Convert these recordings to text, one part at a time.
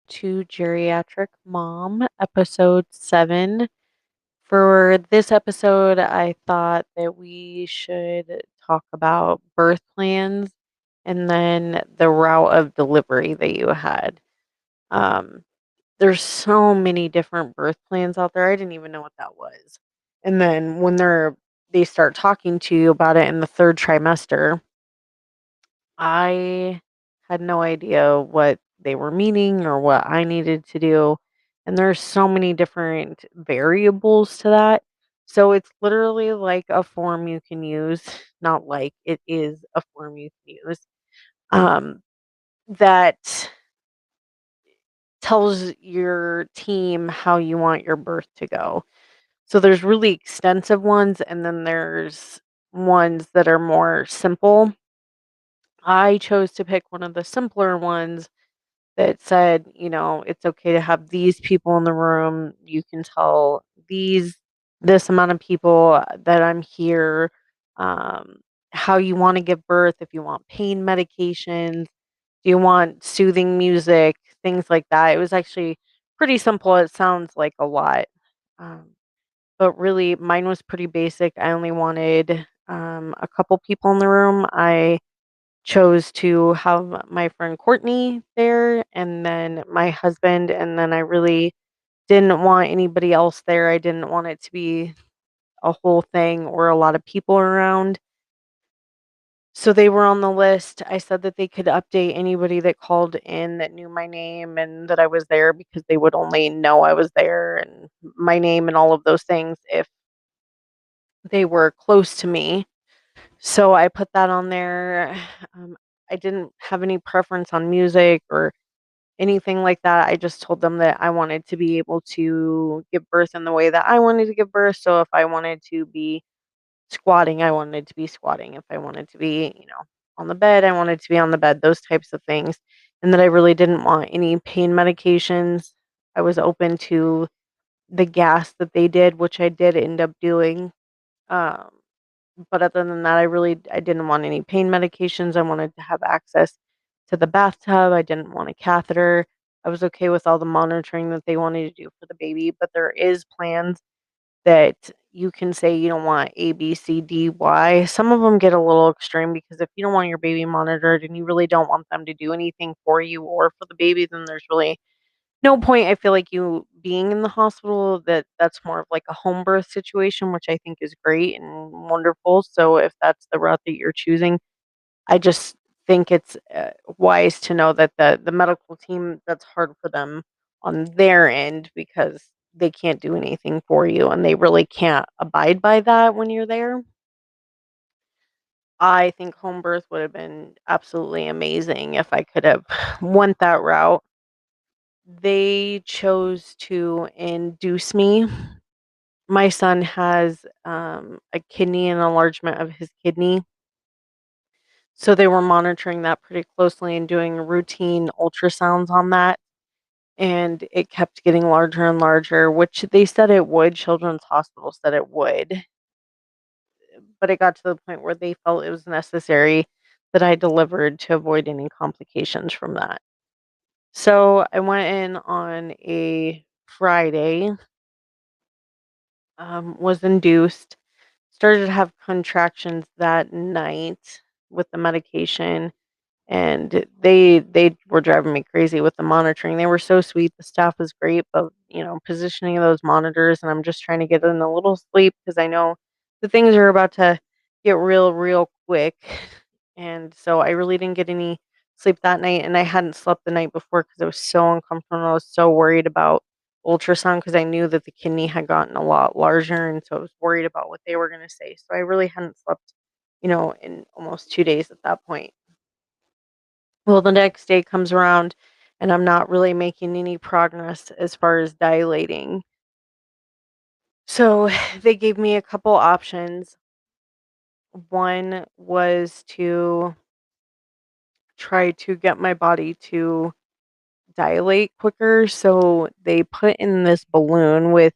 to Geriatric Mom, episode 7. For this episode, I thought that we should talk about birth plans and then the route of delivery that you had. Um, there's so many different birth plans out there. I didn't even know what that was. And then when they start talking to you about it in the third trimester, I had no idea what they were meaning or what I needed to do. And there's so many different variables to that. So it's literally like a form you can use, not like it is a form you can use, um, that tells your team how you want your birth to go. So there's really extensive ones, and then there's ones that are more simple. I chose to pick one of the simpler ones that said, it's okay to have these people in the room. You can tell this amount of people that I'm here, um, how you want to give birth, if you want pain medications, do you want soothing music, things like that. It was actually pretty simple. It sounds like a lot. Um, but really, mine was pretty basic. I only wanted a couple people in the room. I chose to have my friend Courtney there and then my husband, and then I really didn't want anybody else there. I didn't want it to be a whole thing or a lot of people around. So they were on the list. I said that they could update anybody that called in that knew my name and that I was there because they would only know I was there and my name and all of those things if they were close to me. So I put that on there. Um, I didn't have any preference on music or anything like that. I just told them that I wanted to be able to give birth in the way that I wanted to give birth. So if I wanted to be squatting, I wanted to be squatting. If I wanted to be, on the bed, I wanted to be on the bed, those types of things. And that I really didn't want any pain medications. I was open to the gas that they did, which I did end up doing. Um, but other than that, I didn't want any pain medications. I wanted to have access to the bathtub. I didn't want a catheter. I was okay with all the monitoring that they wanted to do for the baby, but there is plans that you can say you don't want A, B, C, D, Y. Some of them get a little extreme because if you don't want your baby monitored and you really don't want them to do anything for you or for the baby, then there's really no point. I feel like you being in the hospital, that's more of like a home birth situation, which I think is great and wonderful. So if that's the route that you're choosing, I just think it's wise to know that the medical team, that's hard for them on their end because they can't do anything for you and they really can't abide by that when you're there. I think home birth would have been absolutely amazing if I could have went that route. They chose to induce me. My son has, a kidney, an enlargement of his kidney, so they were monitoring that pretty closely and doing routine ultrasounds on that, and it kept getting larger and larger, which they said it would, Children's Hospital said it would, but it got to the point where they felt it was necessary that I delivered to avoid any complications from that. So, I went in on a Friday, was induced, started to have contractions that night with the medication, and they were driving me crazy with the monitoring. They were so sweet, the staff was great, but, positioning of those monitors, and I'm just trying to get in a little sleep because I know the things are about to get real, real quick, and so I really didn't get any sleep that night, and I hadn't slept the night before because I was so uncomfortable, and I was so worried about ultrasound because I knew that the kidney had gotten a lot larger, and so I was worried about what they were gonna say, so I really hadn't slept, in almost 2 days at that point. Well, the next day comes around, and I'm not really making any progress as far as dilating. So they gave me a couple options. One was to try to get my body to dilate quicker. So they put in this balloon with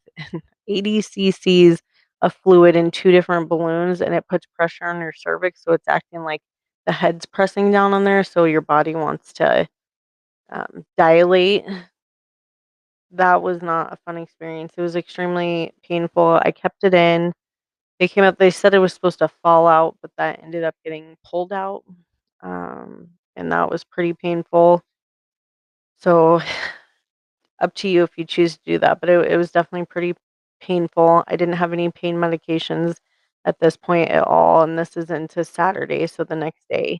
80 cc's of fluid in two different balloons, and it puts pressure on your cervix. So it's acting like the head's pressing down on there. So your body wants to dilate. That was not a fun experience. It was extremely painful. I kept it in. They said it was supposed to fall out, but that ended up getting pulled out. And that was pretty painful. So up to you if you choose to do that, but it was definitely pretty painful. I didn't have any pain medications at this point at all, and this is into Saturday, so the next day.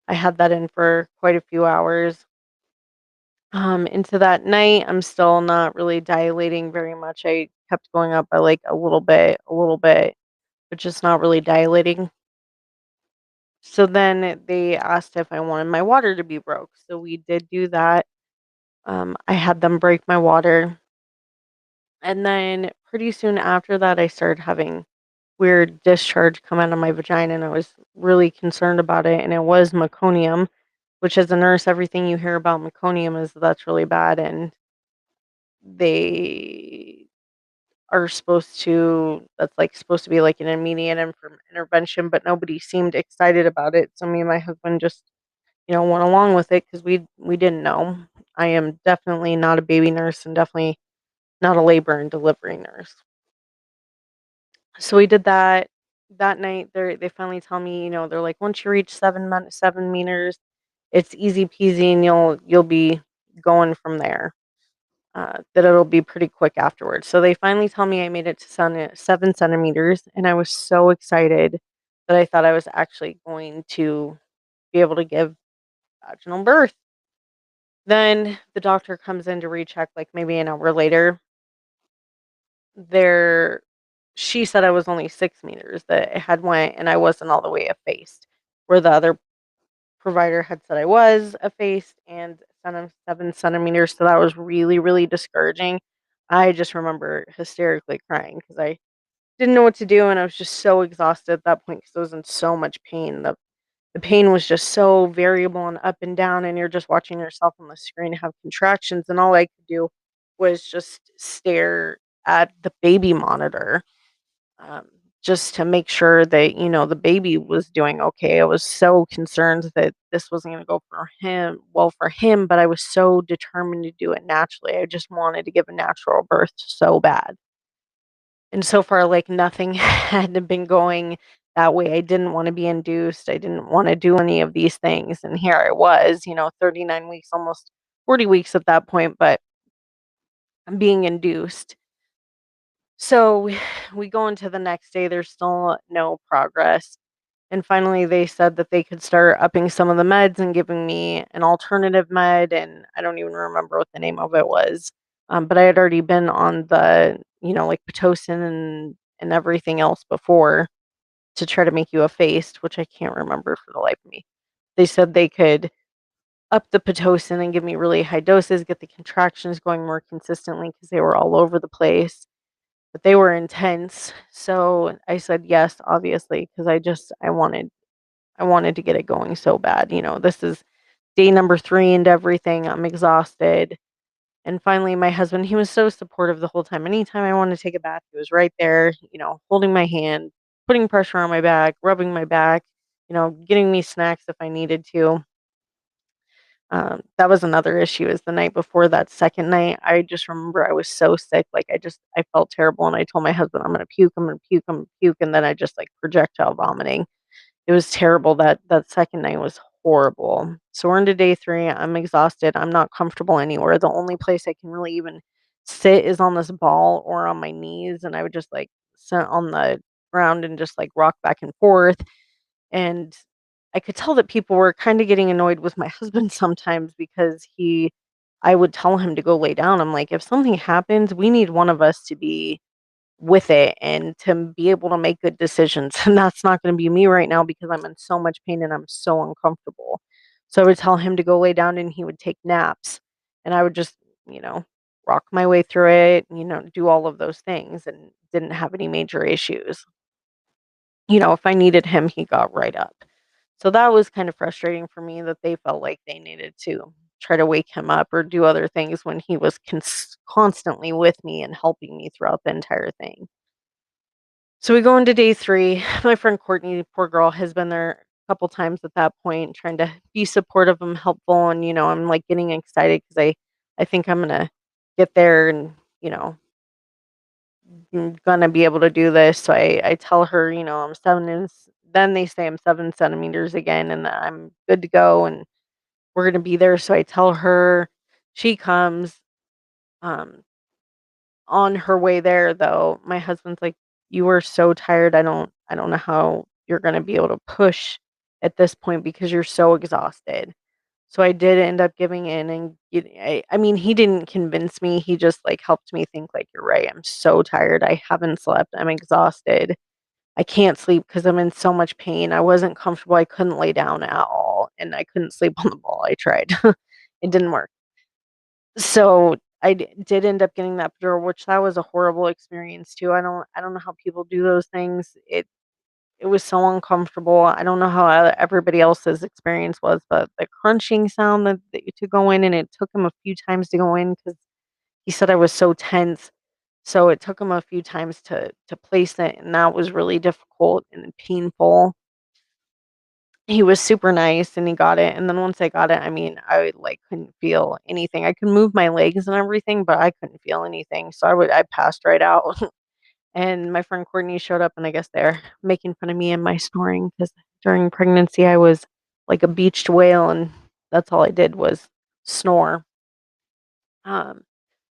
I had that in for quite a few hours. Into that night, I'm still not really dilating very much. I kept going up by like a little bit, but just not really dilating. So then they asked if I wanted my water to be broke. So we did do that. I had them break my water. And then pretty soon after that, I started having weird discharge come out of my vagina, and I was really concerned about it. And it was meconium, which as a nurse, everything you hear about meconium is that's really bad. And they are supposed to, that's like supposed to be like an immediate intervention, but nobody seemed excited about it. So me and my husband just, went along with it because we didn't know. I am definitely not a baby nurse and definitely not a labor and delivery nurse. So we did that. That night, they finally tell me, they're like, once you reach 7 meters, it's easy peasy, and you'll be going from there. That it'll be pretty quick afterwards. So they finally tell me I made it to 7 centimeters, and I was so excited that I thought I was actually going to be able to give vaginal birth. Then the doctor comes in to recheck, like maybe an hour later. There, she said I was only 6 meters. That it had went, and I wasn't all the way effaced, where the other provider had said I was effaced and 7 centimeters. So that was really, really discouraging. I just remember hysterically crying because I didn't know what to do, and I was just so exhausted at that point because I was in so much pain. The pain was just so variable and up and down, and you're just watching yourself on the screen have contractions, and all I could do was just stare at the baby monitor, um, just to make sure that, the baby was doing okay. I was so concerned that this wasn't gonna go for him, but I was so determined to do it naturally. I just wanted to give a natural birth so bad. And so far, like, nothing had been going that way. I didn't wanna be induced. I didn't wanna do any of these things, and here I was, 39 weeks, almost 40 weeks at that point, but I'm being induced. So we go into the next day, there's still no progress. And finally, they said that they could start upping some of the meds and giving me an alternative med, and I don't even remember what the name of it was. But I had already been on the, like Pitocin and everything else before to try to make you effaced, which I can't remember for the life of me. They said they could up the Pitocin and give me really high doses, get the contractions going more consistently because they were all over the place, but they were intense. So I said yes, obviously, because I wanted to get it going so bad. This is day number 3 and everything. I'm exhausted. And finally, my husband, he was so supportive the whole time. Anytime I wanted to take a bath, he was right there, holding my hand, putting pressure on my back, rubbing my back, getting me snacks if I needed to. That was another issue is the night before that second night, I just remember I was so sick. Like I felt terrible, and I told my husband, I'm gonna puke, I'm gonna puke, I'm gonna puke. And then I just like projectile vomiting. It was terrible. That second night was horrible. So we're into day 3. I'm exhausted. I'm not comfortable anywhere. The only place I can really even sit is on this ball or on my knees, and I would just like sit on the ground and just like rock back and forth. And I could tell that people were kind of getting annoyed with my husband sometimes because I would tell him to go lay down. I'm like, if something happens, we need one of us to be with it and to be able to make good decisions. And that's not going to be me right now because I'm in so much pain and I'm so uncomfortable. So I would tell him to go lay down and he would take naps. And I would just, you know, rock my way through it, do all of those things and didn't have any major issues. If I needed him, he got right up. So that was kind of frustrating for me that they felt like they needed to try to wake him up or do other things when he was constantly with me and helping me throughout the entire thing. So we go into day 3. My friend Courtney, poor girl, has been there a couple times at that point, trying to be supportive and helpful. And I'm like getting excited because I think I'm gonna get there and, I'm gonna be able to do this. So I tell her, I'm then they say I'm 7 centimeters again and that I'm good to go and we're gonna be there. So I tell her, she comes. Um, on her way there though, my husband's like, "You are so tired. I don't know how you're gonna be able to push at this point because you're so exhausted." So I did end up giving in and I mean, he didn't convince me. He just like helped me think like, "You're right. I'm so tired. I haven't slept. I'm exhausted. I can't sleep because I'm in so much pain. I wasn't comfortable. I couldn't lay down at all and I couldn't sleep on the ball. I tried. It didn't work." So, did end up getting that epidural, which that was a horrible experience too. I don't know how people do those things. It was so uncomfortable. I don't know how everybody else's experience was, but the crunching sound to go in, and it took him a few times to go in because he said I was so tense. So it took him a few times to place it, and that was really difficult and painful. He was super nice and he got it, and then once I got it, I mean, I, like, couldn't feel anything. I could move my legs and everything, but I couldn't feel anything, so I passed right out, and my friend Courtney showed up, and I guess they're making fun of me and my snoring because during pregnancy, I was like a beached whale, and that's all I did was snore. Um,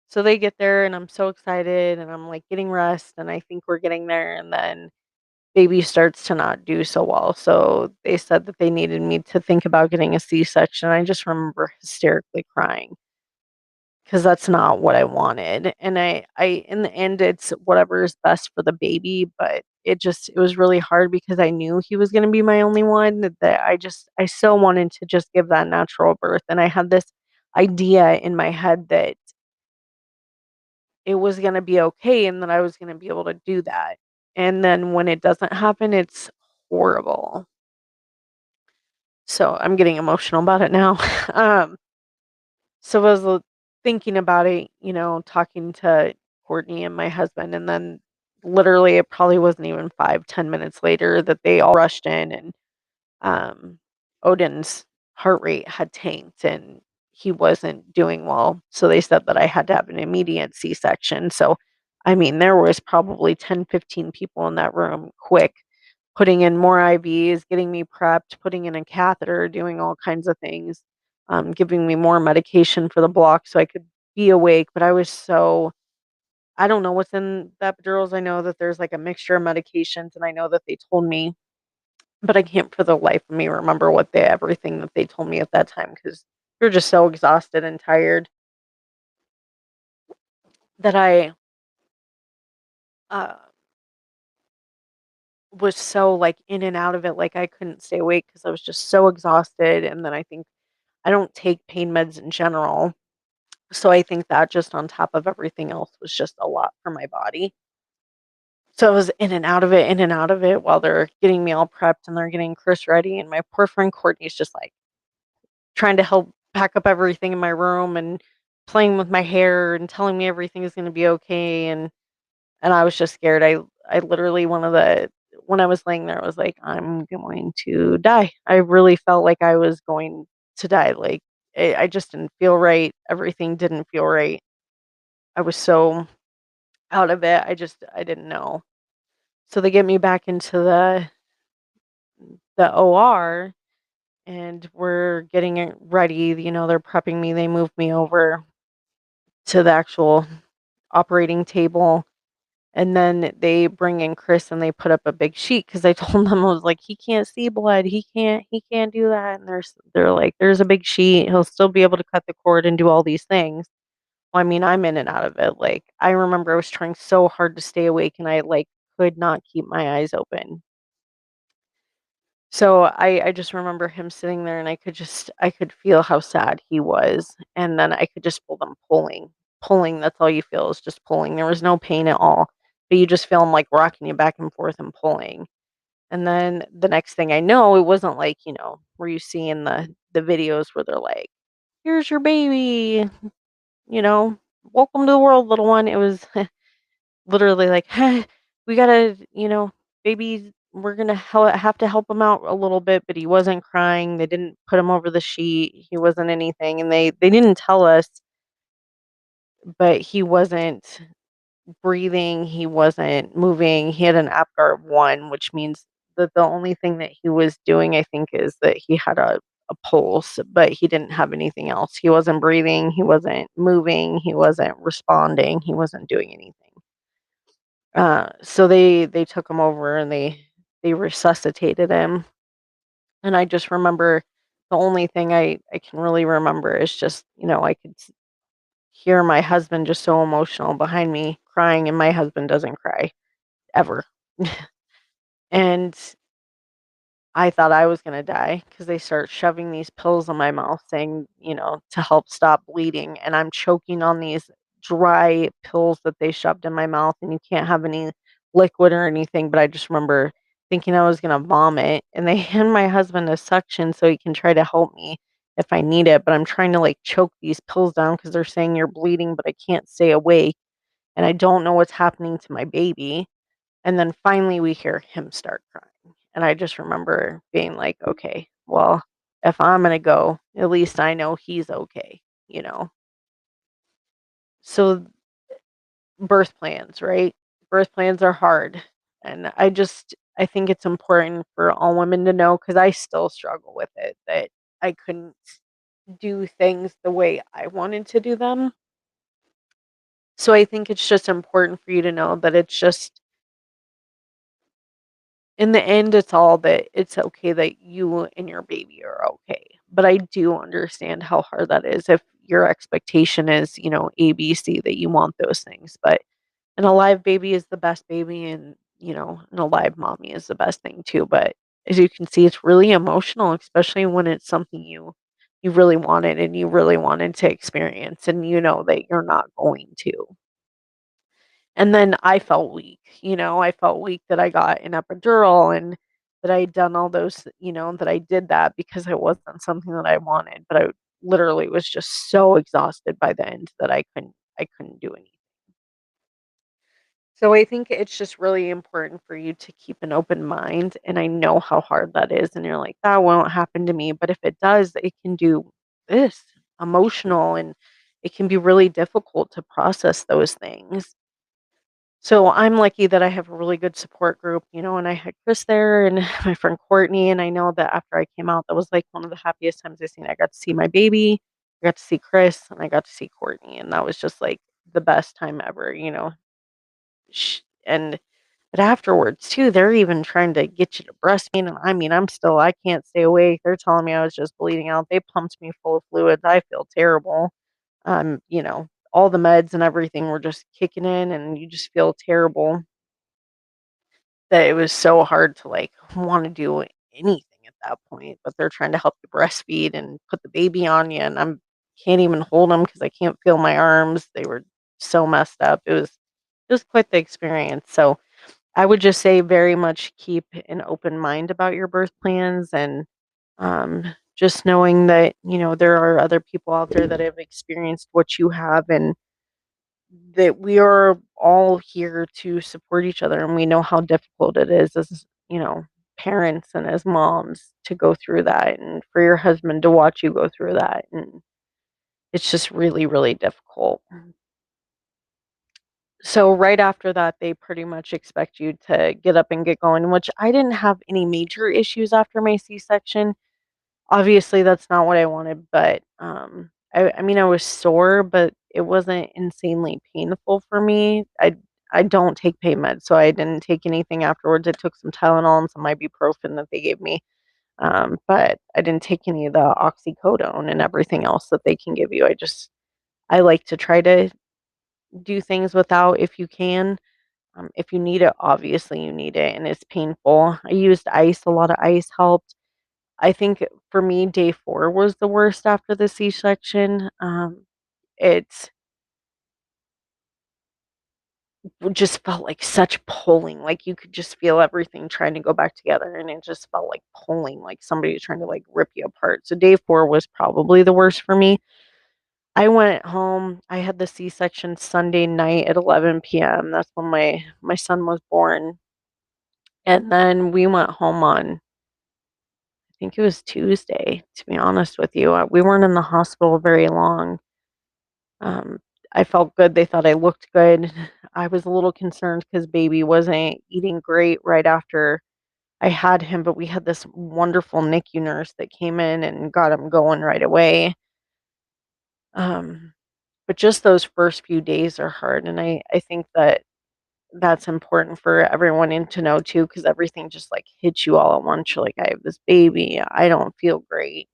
so they get there, and I'm so excited, and I'm, like, getting rest, and I think we're getting there, and then baby starts to not do so well. So they said that they needed me to think about getting a C-section. I just remember hysterically crying because that's not what I wanted. And I in the end, it's whatever is best for the baby. But it was really hard because I knew he was going to be my only one. That I so wanted to just give that natural birth, and I had this idea in my head that it was going to be okay and that I was going to be able to do that. And then when it doesn't happen, it's horrible. So I'm getting emotional about it now. Um, so I was thinking about it, talking to Courtney and my husband, and then literally it probably wasn't even 5, 10 minutes later that they all rushed in, and um, Odin's heart rate had tanked and he wasn't doing well. So they said that I had to have an immediate C-section. So, I mean, there was probably 10, 15 people in that room quick putting in more IVs, getting me prepped, putting in a catheter, doing all kinds of things, giving me more medication for the block so I could be awake. But I don't know what's in the epidurals. I know that there's like a mixture of medications, and I know that they told me, but I can't for the life of me remember everything that they told me at that time because you're just so exhausted and tired that I uh, was so like in and out of it. Like I couldn't stay awake because I was just so exhausted. And then I think I don't take pain meds in general. So I think that just on top of everything else was just a lot for my body. So I was in and out of it while they're getting me all prepped and they're getting Chris ready. And my poor friend Courtney's just like trying to help pack up everything in my room and playing with my hair and telling me everything is going to be okay. And I was just scared. I literally when I was laying there, I was like, I'm going to die. I really felt like I was going to die. Like I just didn't feel right. Everything didn't feel right. I was so out of it. I didn't know. So they get me back into the OR and we're getting it ready. They're prepping me. They move me over to the actual operating table. And then they bring in Chris and they put up a big sheet because I told them, I was like, he can't see blood. He can't do that. And they're like, there's a big sheet. He'll still be able to cut the cord and do all these things. Well, I mean, I'm in and out of it. Like I remember I was trying so hard to stay awake and I like could not keep my eyes open. So I just remember him sitting there and I could feel how sad he was. And then I could just feel them pulling. Pulling, that's all you feel is just pulling. There was no pain at all. But you just feel them like rocking you back and forth and pulling. And then the next thing I know, it wasn't like, where you see in the videos where they're like, here's your baby, you know, welcome to the world, little one. It was literally like, we gotta, baby, we're gonna have to help him out a little bit, but he wasn't crying. They didn't put him over the sheet. He wasn't anything, and they didn't tell us but he wasn't breathing, he wasn't moving. He had an APGAR of 1, which means that the only thing that he was doing, I think, is that he had a pulse, but he didn't have anything else. He wasn't breathing, he wasn't moving, he wasn't responding, he wasn't doing anything. So they took him over and they resuscitated him, and I just remember the only thing I can really remember is just, I could hear my husband just so emotional behind me crying, and my husband doesn't cry ever. And I thought I was gonna die because they start shoving these pills in my mouth saying, to help stop bleeding, and I'm choking on these dry pills that they shoved in my mouth, and you can't have any liquid or anything, but I just remember thinking I was gonna vomit, and they hand my husband a suction so he can try to help me if I need it, but I'm trying to, like, choke these pills down because 'cause they're saying you're bleeding, but I can't stay awake, and I don't know what's happening to my baby. And then finally we hear him start crying. And I just remember being like, okay, well, if I'm going to go, at least I know he's okay, you know? So birth plans, right? Birth plans are hard. And I think it's important for all women to know because I still struggle with it that I couldn't do things the way I wanted to do them. So I think it's just important for you to know that it's just in the end, it's all that it's okay that you and your baby are okay. But I do understand how hard that is if your expectation is, A, B, C, that you want those things. But an alive baby is the best baby, and, an alive mommy is the best thing too. But as you can see, it's really emotional, especially when it's something you really wanted and you really wanted to experience and you know that you're not going to. And then I felt weak, I felt weak that I got an epidural and that I had done all those, that I did that because it wasn't something that I wanted, but I literally was just so exhausted by the end that I couldn't do anything. So I think it's just really important for you to keep an open mind, and I know how hard that is, and you're like, "That won't happen to me," but if it does, it can do this, emotional, and it can be really difficult to process those things. So I'm lucky that I have a really good support group, and I had Chris there and my friend Courtney. And I know that after I came out, that was like one of the happiest times I've seen. I got to see my baby, I got to see Chris, and I got to see Courtney. And that was just like the best time ever. And but afterwards too, they're even trying to get you to breastfeed. And I mean, I can't stay awake. They're telling me I was just bleeding out. They pumped me full of fluids. I feel terrible. All the meds and everything were just kicking in, and you just feel terrible that it was so hard to, like, wanna do anything at that point, but they're trying to help you breastfeed and put the baby on you, and can't even hold him because I can't feel my arms. They were so messed up. It was quite the experience, so I would just say very much keep an open mind about your birth plans and, just knowing that, there are other people out there that have experienced what you have, and that we are all here to support each other, and we know how difficult it is as, parents and as moms to go through that, and for your husband to watch you go through that, and it's just really, really difficult. So right after that, they pretty much expect you to get up and get going, which I didn't have any major issues after my C-section. Obviously, that's not what I wanted, but, I mean, I was sore, but it wasn't insanely painful for me. I don't take pain meds, so I didn't take anything afterwards. I took some Tylenol and some ibuprofen that they gave me, but I didn't take any of the oxycodone and everything else that they can give you. I like to try to do things without if you can. If you need it, obviously you need it, and it's painful. I used ice, a lot of ice helped. I think for me, day 4 was the worst after the C-section. It just felt like such pulling, like, you could just feel everything trying to go back together, and it just felt like pulling, like somebody was trying to, like, rip you apart. So day 4 was probably the worst for me. I went home. I had the C-section Sunday night at 11 p.m. That's when my son was born, and then we went home on I think it was Tuesday, to be honest with you. We weren't in the hospital very long. Um, I felt good, they thought I looked good. I was a little concerned because baby wasn't eating great right after I had him, but we had this wonderful NICU nurse that came in and got him going right away. Um, but just those first few days are hard, and I think that that's important for everyone in to know too, because everything just, like, hits you all at once. You're like, "I have this baby, I don't feel great,"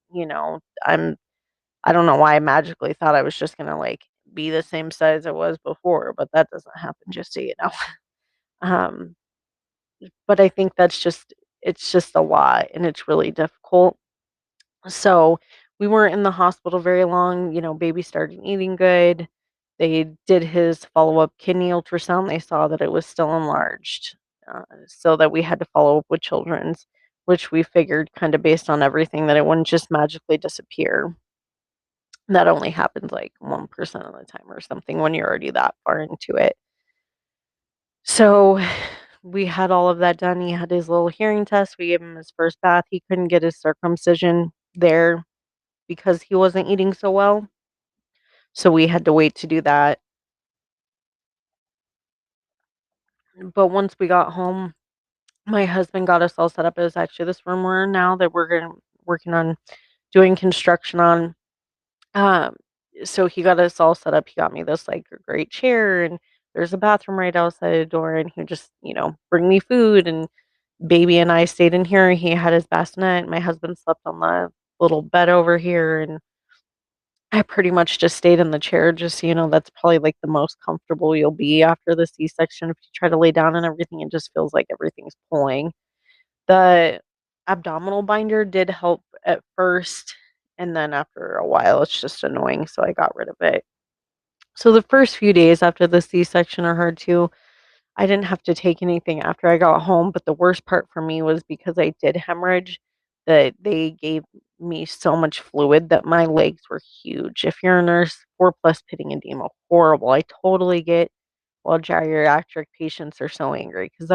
I don't know why I magically thought I was just gonna, like, be the same size I was before, but that doesn't happen just so you know. Um, but I think it's just a lot, and it's really difficult. So, we weren't in the hospital very long, baby started eating good. They did his follow-up kidney ultrasound, they saw that it was still enlarged, so that we had to follow up with children's, which we figured kinda based on everything that it wouldn't just magically disappear. That only happens, like, 1% of the time or something when you're already that far into it. So, we had all of that done, he had his little hearing test, we gave him his first bath, he couldn't get his circumcision there because he wasn't eating so well, so we had to wait to do that. But once we got home, my husband got us all set up. It was actually this room we're in now that we're gonna working on doing construction on. Um, so he got us all set up. He got me this, like, great chair, and there's a bathroom right outside the door, and he would just, bring me food, and baby and I stayed in here. He had his bassinet. My husband slept on the little bed over here, and I pretty much just stayed in the chair just so that's probably, like, the most comfortable you'll be after the C-section. If you try to lay down and everything, it just feels like everything's pulling. The abdominal binder did help at first, and then after a while, it's just annoying, so I got rid of it. So the first few days after the C-section are hard too. I didn't have to take anything after I got home, but the worst part for me was because I did hemorrhage, that they gave me so much fluid that my legs were huge. If you're a nurse, 4 plus pitting edema, horrible. I totally get while geriatric patients are so angry because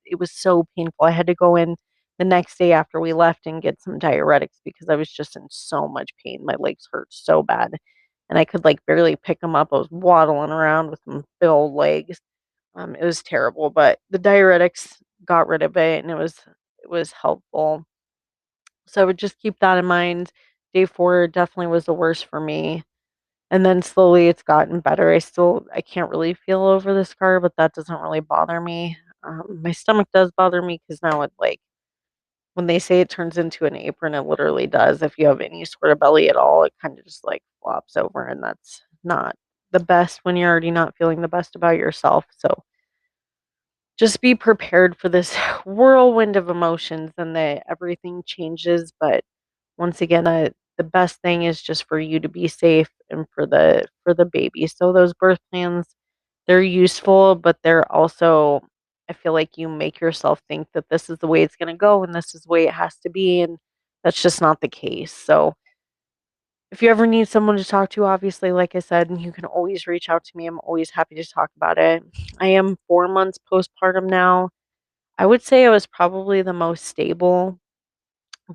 it was so painful. I had to go in the next day after we left and get some diuretics because I was just in so much pain. My legs hurt so bad, and I could, like, barely pick them up. I was waddling around with them filled legs. It was terrible, but the diuretics got rid of it, and it was helpful. So I would just keep that in mind. Day 4 definitely was the worst for me, and then slowly it's gotten better. I can't really feel over the scar, but that doesn't really bother me. My stomach does bother me because now it, like, when they say it turns into an apron, it literally does. If you have any sort of belly at all, it kinda just, like, flops over, and that's not the best when you're already not feeling the best about yourself. So just be prepared for this whirlwind of emotions and that everything changes, but once again, the best thing is just for you to be safe and for the baby. So those birth plans, they're useful, but they're also, I feel like you make yourself think that this is the way it's gonna go and this is the way it has to be, and that's just not the case. So if you ever need someone to talk to, obviously, like I said, you can always reach out to me. I'm always happy to talk about it. I am 4 months postpartum now. I would say I was probably the most stable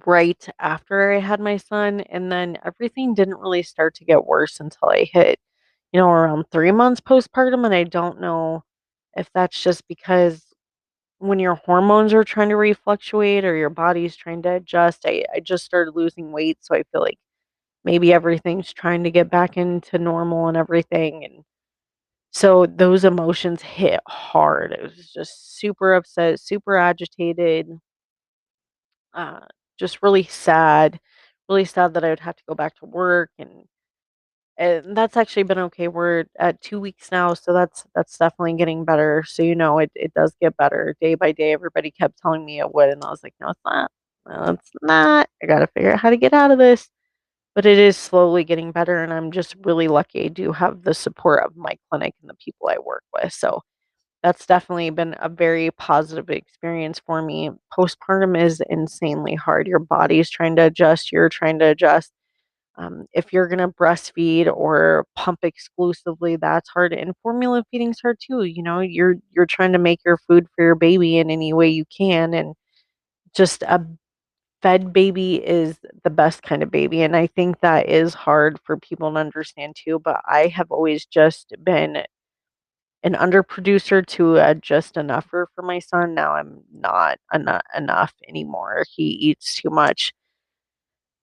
right after I had my son, and then everything didn't really start to get worse until I hit, around 3 months postpartum, and I don't know if that's just because when your hormones are trying to refluctuate or your body's trying to adjust. I just started losing weight, so I feel like maybe everything's trying to get back into normal and everything, and so those emotions hit hard. It was just super upset, super agitated, uh, just really sad that I would have to go back to work, and that's actually been okay. We're at 2 weeks now, so that's definitely getting better. So, it does get better day by day. Everybody kept telling me it would, and I was like, "No, it's not. No, it's not. I gotta figure out how to get out of this." But it is slowly getting better, and I'm just really lucky I do have the support of my clinic and the people I work with. So that's definitely been a very positive experience for me. Postpartum is insanely hard. Your body's trying to adjust, you're trying to adjust. If you're gonna breastfeed or pump exclusively, that's hard, and formula feeding's hard too. You're trying to make your food for your baby in any way you can, and just a fed baby is the best kind of baby, and I think that is hard for people to understand too, but I have always just been an underproducer to a just enougher for my son. Now I'm not enough anymore. He eats too much.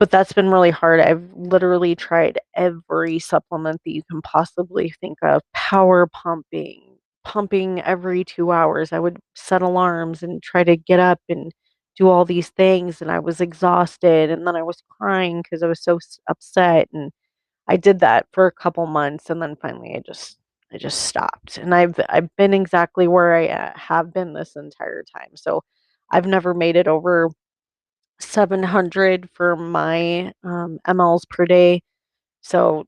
But that's been really hard. I've literally tried every supplement that you can possibly think of, power pumping, pumping every 2 hours. I would set alarms and try to get up and do all these things, and I was exhausted, and then I was crying because I was so upset, and I did that for a couple months, and then finally I just stopped, and I've been exactly where I have been this entire time. So I've never made it over 700 for my, mLs per day. So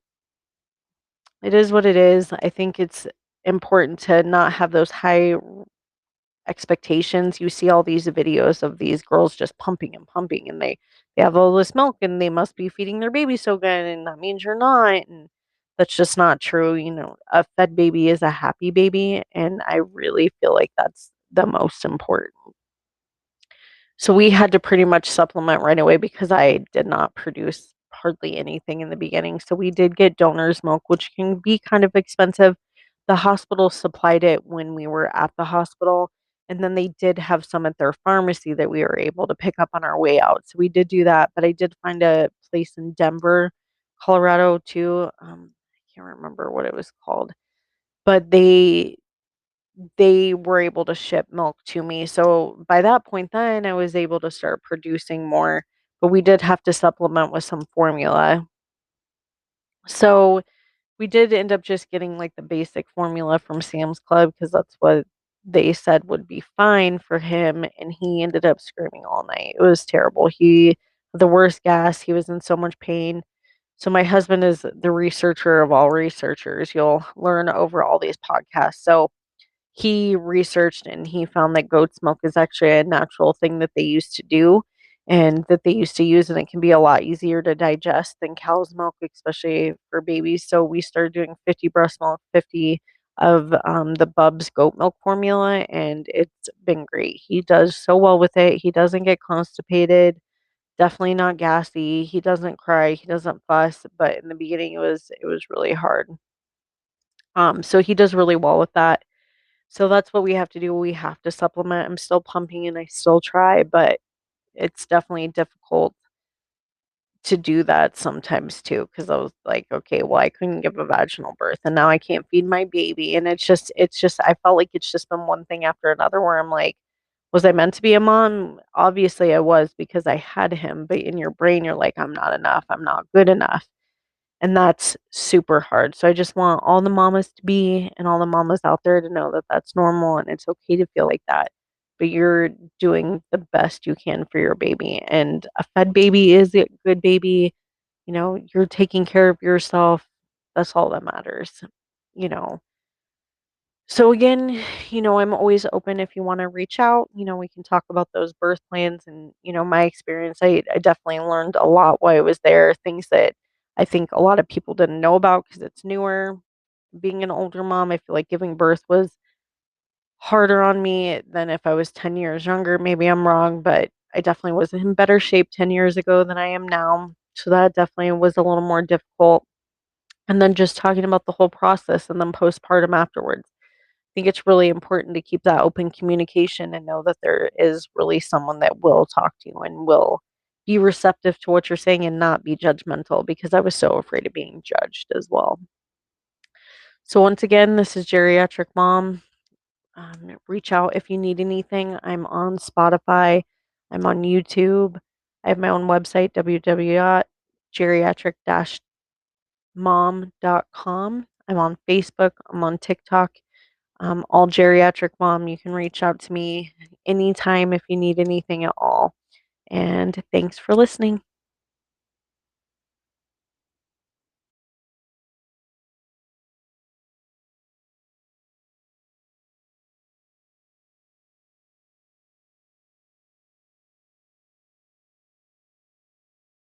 it is what it is. I think it's important to not have those high expectations. You see all these videos of these girls just pumping and pumping, and they have all this milk, and they must be feeding their baby so good, and that means you're not, and that's just not true. A fed baby is a happy baby, and I really feel like that's the most important. So we had to pretty much supplement right away because I did not produce hardly anything in the beginning. So we did get donor's milk, which can be kind of expensive. The hospital supplied it when we were at the hospital, and then they did have some at their pharmacy that we were able to pick up on our way out. So we did do that, but I did find a place in Denver, Colorado too. I can't remember what it was called, but they were able to ship milk to me. So by that point then I was able to start producing more, but we did have to supplement with some formula. So we did end up just getting like the basic formula from Sam's Club because that's what they said would be fine for him, and he ended up screaming all night. It was terrible. He had the worst gas. He was in so much pain. So my husband is the researcher of all researchers. You'll learn over all these podcasts. So he researched and he found that goat's milk is actually a natural thing that they used to do and that they used to use, and it can be a lot easier to digest than cow's milk, especially for babies. So we started doing 50 breast milk, 50 of the Bub's goat milk formula, and it's been great. He does so well with it. He doesn't get constipated, definitely not gassy. He doesn't cry, he doesn't fuss, but in the beginning it was really hard. So he does really well with that. So that's what we have to do. We have to supplement. I'm still pumping and I still try, but it's definitely difficult to do that sometimes too. Because I was like, okay, well, I couldn't give a vaginal birth and now I can't feed my baby. And it's just, I felt like it's just been one thing after another where I'm like, was I meant to be a mom? Obviously, I was because I had him. But in your brain, you're like, I'm not enough. I'm not good enough. And that's super hard. So I just want all the mamas to be and all the mamas out there to know that that's normal and it's okay to feel like that. But you're doing the best you can for your baby. And a fed baby is a good baby. You're taking care of yourself. That's all that matters. You know. So again, I'm always open if you want to reach out. We can talk about those birth plans and, my experience. I definitely learned a lot while I was there, things that I think a lot of people didn't know about because it's newer. Being an older mom, I feel like giving birth was harder on me than if I was 10 years younger. Maybe I'm wrong, but I definitely was in better shape 10 years ago than I am now. So that definitely was a little more difficult. And then just talking about the whole process and then postpartum afterwards. Think it's really important to keep that open communication and know that there is really someone that will talk to you and will be receptive to what you're saying and not be judgmental because I was so afraid of being judged as well. So, once again, this is Geriatric Mom. Reach out if you need anything. I'm on Spotify, I'm on YouTube. I have my own website, www.geriatric-mom.com. I'm on Facebook, I'm on TikTok. All geriatric mom. You can reach out to me anytime if you need anything at all. And thanks for listening.